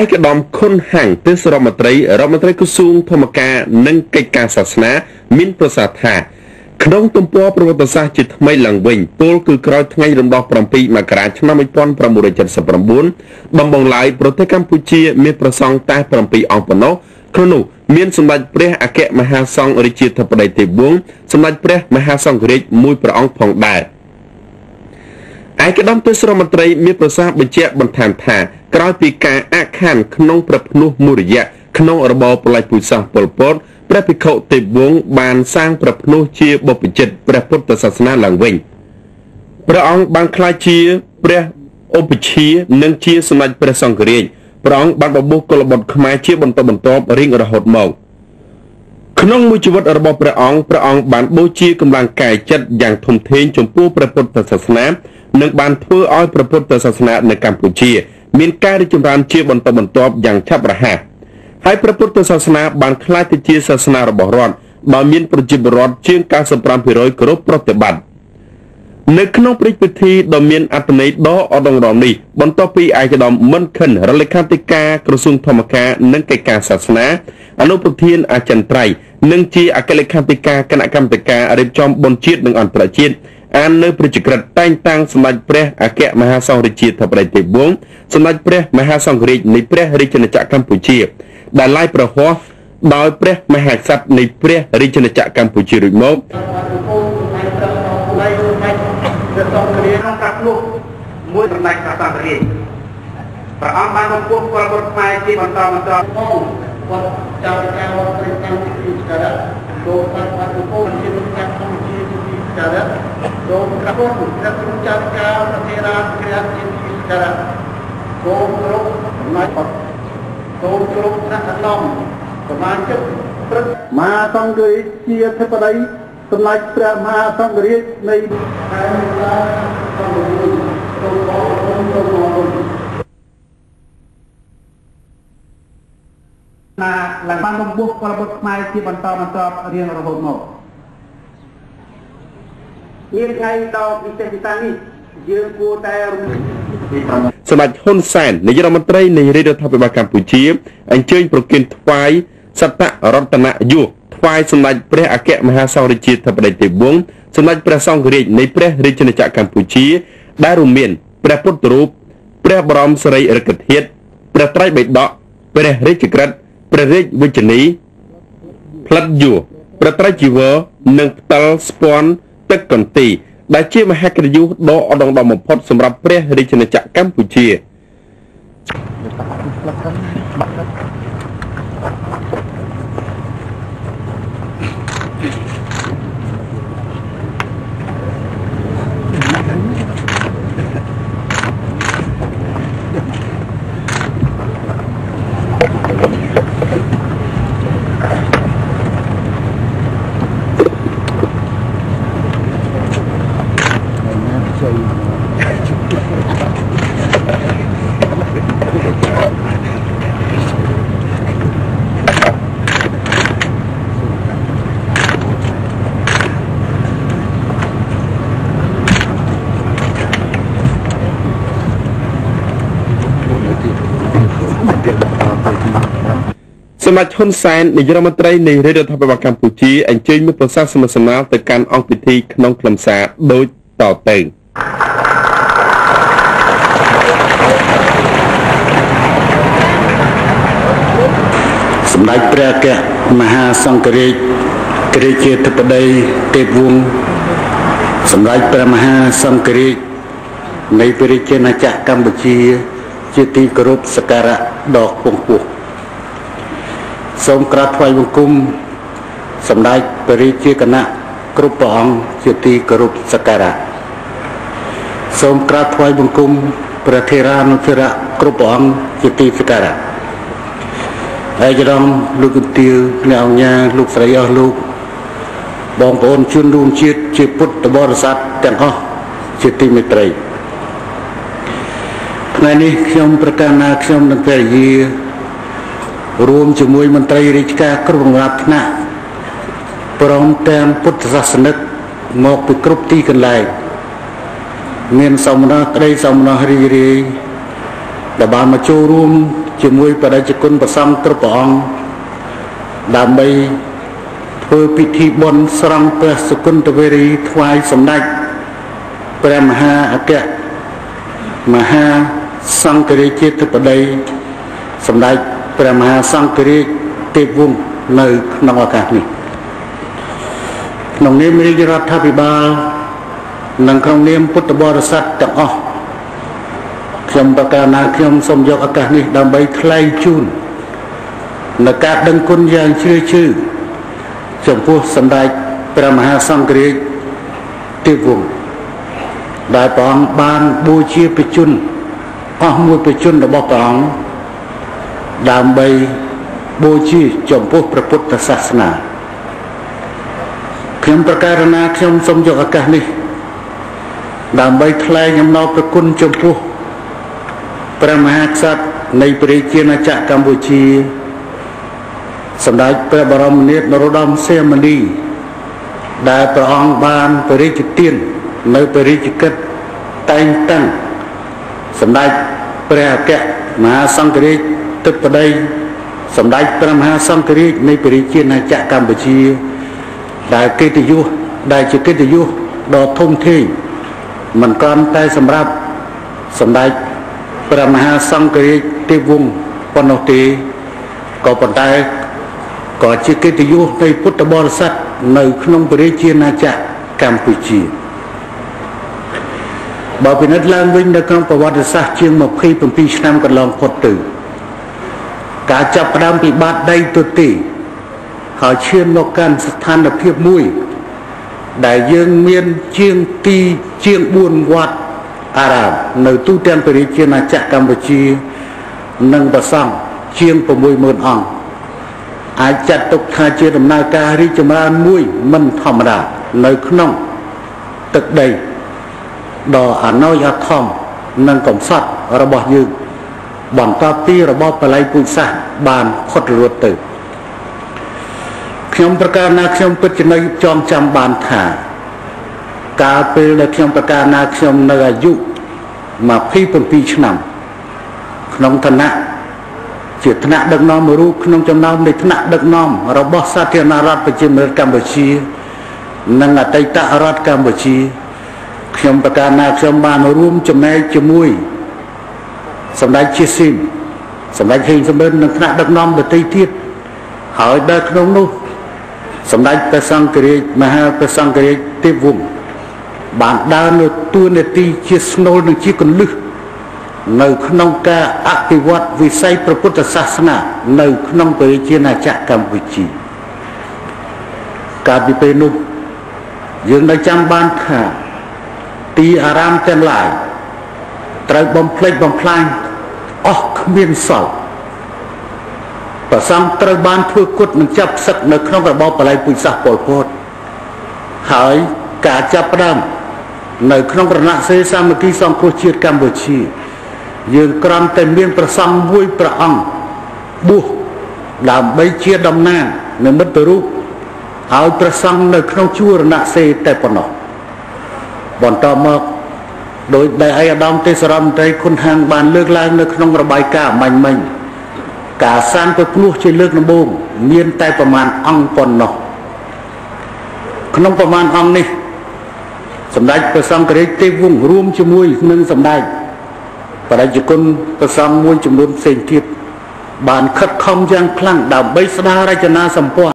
ឯកឧត្តមខុនហាំងទេសរដ្ឋមន្ត្រីក្រសួងធម្មការនិងកិច្ចការសាសនាមានប្រសាសន៍ថាក្នុងទំព័រប្រវត្តិសាស្ត្រជាថ្មីឡើងវិញពលគឺក្រោយថ្ងៃរំដោះ7មករាឆ្នាំ1979ដំបងឡើយប្រទេសកម្ពុជាមានប្រសង់តែ7អង្គប៉ុណ្ណោះក្នុងនោះមានសម្ដេចព្រះអគ្គមហាសង្ឃរាជាធិបតីទេពវង្សសម្ដេចព្រះមហាសង្ឃរាជមួយព្រះអង្គផងដែរឯកឧត្តមទេសរដ្ឋមន្ត្រីមានប្រសាសន៍បញ្ជាក់បន្ថែមថាក្រោយពីការអាក់ខានក្នុងព្រះភ្នោះមួយរយៈក្នុងរបបប្រល័យពូជសាសន៍ប៉ុលពតព្រះភិក្ខុទេពវង្សបានសាងព្រះភ្នោះជាបព្វជិតព្រះពុទ្ធសាសនាឡើងវិញព្រះអង្គបានក្លាយជាព្រះឧបជានិងជាសម្ដេចព្រះសង្ឃរាជព្រះអង្គបានបបួសកុលបុត្រខ្មែរជាបន្តបន្ទាប់រៀងរហូតមកក្នុងមួយជីវិតរបស់ព្រះអង្គបានបូជាកម្លាំងកាយចិត្តយ៉ាងធំធេងចំពោះព្រះពុទ្ធសាសនានិងបានធ្វើឲ្យព្រះពុទ្ធសាសនានៅកម្ពុជាមានការរីកចម្រើនជាបន្តបន្ទាប់យ៉ាងឆាប់រហ័សហើយព្រះពុទ្ធសាសនាបានក្លាយទៅជាសាសនារបស់រដ្ឋដោយមានប្រជាពលរដ្ឋជាង 95% គោរពប្រតិបត្តិនៅក្នុងព្រឹត្តិពិធីដ៏មានអត្ថន័យដ៏ឧត្តមរមនេះបន្ទាប់ពីឯកឧត្តមមិនខិនរលេខាធិការក្រសួងធម្មការនិងកិច្ចការសាសនាអនុប្រធានអចិន្ត្រៃយ៍និងជាអគ្គលេខាធិការគណៈកម្មាធិការរៀបចំបុណ្យជាតិនិងអន្តរជាតិអាននៅព្រះក្រិតតែងតាំងសម្ដេចព្រះអគ្គមហាសង្ឃរាជាធិបតីទេពវង្សសម្ដេចព្រះមហាសង្ឃរាជនៃព្រះរាជាណាចក្រកម្ពុជាដែលឡាយប្រហោះដោយព្រះមហាក្សត្រនៃព្រះរាជាណាចក្រកម្ពុជារួចមកមួយសម្ដេចព្រះសង្ឃរាជព្រះអង្គបានបំពោះពលរដ្ឋខ្មែរជាបន្តគាត់ចៅការវត្តព្រះកម្មពីការៈលោកបានបំពោះជាការកម្ពុជាពីការៈលោកក្រពុទ្ធព្រះគ្រូចៅការប្រធានាធិការជាពីការៈលោកគ្រប់ណៃលោកគ្រប់ថ្នាក់ឡំសមាជិកព្រឹទ្ធមហាសង្ឃរាជជាធិបតីសម្ដេចព្រះមហាសង្ឃរាជនៃខេត្តឡាសង្ឃរាជណាឡើងបានបំពោះពលរដ្ឋខ្មែរជាបន្តរៀងរហូតមកមានថ្ងៃដ៏ពិសេសពិសានេះយើងគួរតែសម្ដេចហ៊ុនសែននាយករដ្ឋមន្ត្រីនៃរាជរដ្ឋាភិបាលកម្ពុជាអញ្ជើញប្រគិនថ្វាយសត្តរតនយុសថ្វាយសម្ដេចព្រះអគ្គមហាសង្ឃរាជាធិបតីទេពវង្សសម្ដេចព្រះសង្ឃរាជនៃព្រះរាជាណាចក្រកម្ពុជាដែលរួមមានព្រះពុទ្ធរូបព្រះបរមសារីរិកធាតុព្រះត្រៃបិដកព្រះរាជក្រឹត្យព្រះរាជវិជ្ជនីផ្លិតយួរព្រះត្រៃជីវរនិងផ្តិលស្ពាន់ទឹកកន្ទីដែលជាមហាកិត្តិយសដ៏ឧត្តមបំផុតសម្រាប់ព្រះរាជាណាចក្រកម្ពុជាសម្ដេចហ៊ុនសែននាយករដ្ឋមន្ត្រីនៃរាជរដ្ឋាភិបាលកម្ពុជាអញ្ជើញមកប្រសាសន៍សមាសនាទៅកាន់អង្គពិធីក្នុងខ្លឹមសារដូចតទៅសម្ដេចព្រះអគ្គមហាសង្ឃរាជរាជាធិបតីទេពវង្សសម្ដេចព្រះមហាសង្ឃរាជនៃព្រះរាជាណាចក្រកម្ពុជាជាទីគោរពសក្ការៈដ៏ខ្ពង់ខ្ពស់សូមក្រាបថ្វាយបង្គំ សម្ដេចព្រះរាជាគណៈគ្រប់ព្រះអង្គជាទីគោរពសក្ការៈសូមក្រាបថ្វាយបង្គំព្រះថេរានុថេរៈគ្រប់ព្រះអង្គជាទីសក្ការៈឯកឧត្តមលោកកន្ទាវអ្នកអង្គញាលោកស្រីអស់លោកបងប្អូនជនរួមជាតិជាពុទ្ធបរិស័ទទាំងអស់ជាទីមេត្រីថ្ងៃនេះខ្ញុំប្រកាសថាខ្ញុំនឹងភរិយារួមជាមួយមន្ត្រីរាជការគ្រប់កម្រិតថ្នាក់ព្រមទាំងពុទ្ធសាសនិកមកពីគ្រប់ទីកន្លែងមានសមណក្តីសមណរីរាយដែលបានមកចូលរួមជាមួយបដិជគុណព្រះសង្ឃគ្រប់ព្រះអង្គដើម្បីធ្វើពិធីបុណ្យស្រង់ព្រះសុគន្ធវេរីថ្វាយសម្ដេចព្រះមហាអគ្គមហាសង្ឃរាជាធិបតីសម្ដេចព្រះមហាសង្ឃរាជទេពវង្សនៅក្នុងឱកាសនេះក្នុងនាមរាជរដ្ឋាភិបាលនិងក្នុងនាមពុទ្ធបរិស័ទទាំងអស់ខ្ញុំប្រកាសថាខ្ញុំសូមយកឱកាសនេះដើម្បីថ្លែងជូននៅការដឹងគុណយ៉ាងជ្រាលជ្រៅចំពោះសម្ដេចព្រះមហាសង្ឃរាជទេពវង្សដែលព្រះអង្គបានបូជាបជនអស់មួយបជនរបស់ព្រះអង្គដើម្បីបូជាចំពោះព្រះពុទ្ធសាសនាខ្ញុំប្រកាសថាខ្ញុំសូមយកឱកាសនេះដើម្បីថ្លែងអំណរព្រះគុណចំពោះព្រះមហាក្សត្រនៃព្រះរាជាណាចក្រកម្ពុជាសម្ដេចព្រះបរមនាថនរោត្តមសីហមុនីដែលព្រះអង្គបានបរិជ្ជទាននៅបរិជ្ជកិច្ចតែងតាំងសម្ដេចព្រះអគ្គមហាសង្ឃរាជធិបតីសម្ដេចព្រះមហាសង្ឃរាជនៃព្រះរាជាណាចក្រកម្ពុជាដែលកិត្តិយសដែលជាកិត្តិយសដ៏ធំធេងមិនគ្រាន់តែសម្រាប់សម្ដេចព្រះមហាសង្ឃរាជទេពវង្សប៉ុណ្ណោះទេក៏ប៉ុន្តែក៏ជាកិត្តិយសនៃពុទ្ធបរិស័ទនៅក្នុងព្រះរាជាណាចក្រកម្ពុជាបើពិនិត្យឡើងវិញនៅក្នុងប្រវត្តិសាស្ត្រជាង27ឆ្នាំកន្លងផុតទៅការចាប់ផ្ដើមពីបាតដីទទេហើយឈានមកកាន់ស្ថានភាពមួយដែលយើងមានជាង4វត្តអារាមនៅទូទាំងព្រះរាជាណាចក្រកម្ពុជានិងព្រះសង្ឃជាង 60000 អង្គអាចចាត់ទុកថាជាដំណើរការរីកចម្រើនមួយមិនធម្មតានៅក្នុងទឹកដីដ៏អណោយអាថមនិងកំសត់របស់យើងបន្ទាប់ពីរបបបល័យពូជសាសន៍បានផុតរត់ទៅខ្ញុំប្រកាសថាខ្ញុំពិតជានៅចងចាំបានថាកាលពេលដែលខ្ញុំប្រកាសថាខ្ញុំនៅអាយុ27ឆ្នាំក្នុងឋានៈជាថ្នាក់ដឹកនាំមួយរូបក្នុងចំណោមនៃថ្នាក់ដឹកនាំរបស់សាធារណរដ្ឋប្រជាមានិតកម្ពុជានិងអតីតរដ្ឋកម្ពុជាខ្ញុំប្រកាសថាខ្ញុំបានរួមចំណែកជាមួយសម្ដេចជាស៊ីមសម្ដេចហេងសំរិននិងថ្នាក់ដឹកនាំដទៃទៀតហើយដែលក្នុងនោះសម្ដេចព្រះសង្ឃរាជមហាព្រះសង្ឃរាជទេពវង្សបានដើរនៅតួនាទីជាស្នូលនិងជាគន្លឹះនៅក្នុងការអភិវឌ្ឍវិស័យព្រះពុទ្ធសាសនានៅក្នុងព្រះរាជាណាចក្រកម្ពុជាកាលពីពេលនោះយើងនៅចាំបានថាទីអារាមទាំងឡាយត្រូវបំផ្លិចបំផ្លាញអស់គ្មានសល់ព្រះសង្ឃត្រូវបានធ្វើគុតនិងចាប់ផ្សឹកនៅក្នុងរបបបល័យពូជសាសន៍ប៉ុលពតហើយការចាប់ផ្ដើមនៅក្នុងគណៈសេសាមគ្គីសង្គ្រោះជាតិកម្ពុជាយើងគ្រាន់តែមានព្រះសង្ឃមួយព្រះអង្គបួសដើម្បីជាតំណាងនិមិត្តរូបឲ្យព្រះសង្ឃនៅក្នុងជួរណសេតែប៉ុណ្ណោះបន្តមកដោយដែលឯកឧត្តមទេសរដ្ឋមន្ត្រីខុនហាងបានលើកឡើងនៅក្នុងរបាយការណ៍មិញការសាងទៅភ្នោះជាលើកដំបូងមានតែប្រមាណអង្គប៉ុណ្ណោះក្នុងប្រមាណអង្គនេះសម្ដេចព្រះសង្ឃរាជទេពវង្សរួមជាមួយនឹងសម្ដេចបរិជ្ជគុណព្រះសង្ឃមួយចំនួនផ្សេងទៀតបានខិតខំយ៉ាងខ្លាំងដើម្បីស្ដាររចនាសម្ព័ន្ធ